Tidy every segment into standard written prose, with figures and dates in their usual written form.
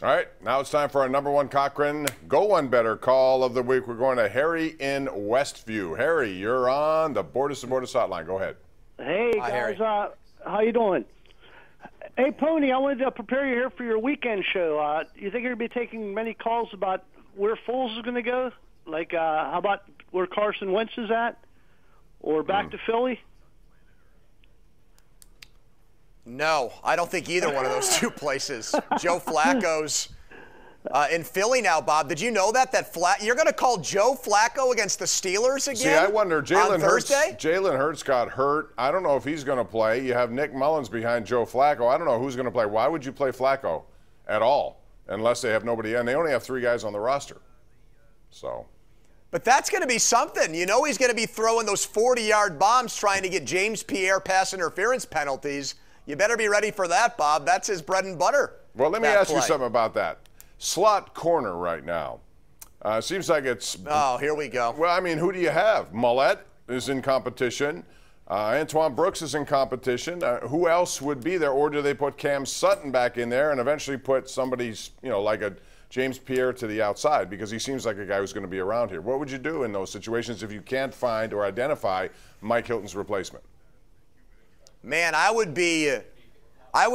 All right, now it's time for our number one Cochrane Go One Better call of the week. We're going to Harry in Westview. Harry, you're on the Border to Border hotline. Go ahead. Hey, guys. How you doing? Hey, Pony, I wanted to prepare you here for your weekend show. You think you're going to be taking many calls about where Foles is going to go? Like, how about where Carson Wentz is at? Or back to Philly? No, I don't think either one of those two places. Joe Flacco's in Philly now, Bob. Did you know that you're going to call Joe Flacco against the Steelers again? See, I wonder, Jalen Hurts got hurt. I don't know if he's going to play. You have Nick Mullins behind Joe Flacco. I don't know who's going to play. Why would you play Flacco at all unless they have nobody in? They only have 3 guys on the roster. So. But that's going to be something. You know he's going to be throwing those 40-yard bombs trying to get James Pierre pass interference penalties. You better be ready for that, Bob. That's his bread and butter. Well, let me ask you something about that. Slot corner right now. Seems like it's... Oh, here we go. Well, I mean, who do you have? Millette is in competition. Antoine Brooks is in competition. Who else would be there? Or do they put Cam Sutton back in there and eventually put somebody's, like a James Pierre to the outside? Because he seems like a guy who's going to be around here. What would you do in those situations if you can't find or identify Mike Hilton's replacement? Man, I would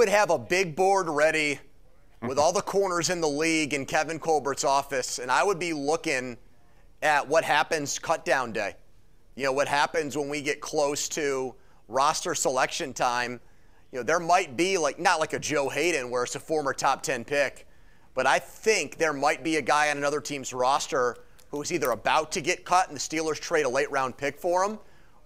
have a big board ready with all the corners in the league in Kevin Colbert's office, and I would be looking at what happens cut down day. What happens when we get close to roster selection time. There might be not like a Joe Hayden where it's a former top 10 pick, but I think there might be a guy on another team's roster who's either about to get cut and the Steelers trade a late round pick for him,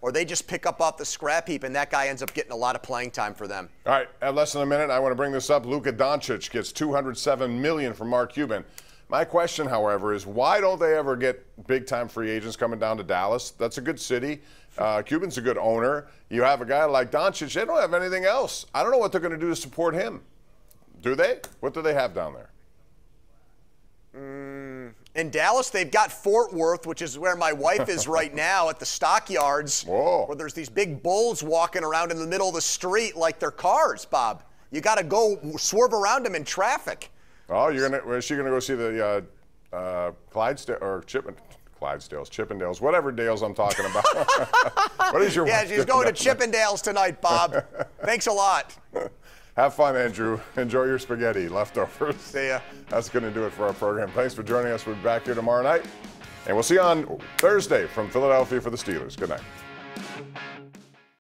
or they just pick up off the scrap heap, and that guy ends up getting a lot of playing time for them. All right, at less than a minute, I want to bring this up. Luka Doncic gets $207 million from Mark Cuban. My question, however, is why don't they ever get big-time free agents coming down to Dallas? That's a good city. Cuban's a good owner. You have a guy like Doncic. They don't have anything else. I don't know what they're going to do to support him. Do they? What do they have down there? In Dallas, they've got Fort Worth, which is where my wife is right now at the stockyards, where there's these big bulls walking around in the middle of the street like they're cars, Bob. You got to go swerve around them in traffic. Oh, is she going to go see the Chippendales, whatever Dales I'm talking about. What is your Yeah, she's going to Chippendales tonight, Bob. Thanks a lot. Have fun, Andrew. Enjoy your spaghetti leftovers. See ya. That's going to do it for our program. Thanks for joining us. We'll be back here tomorrow night. And we'll see you on Thursday from Philadelphia for the Steelers. Good night.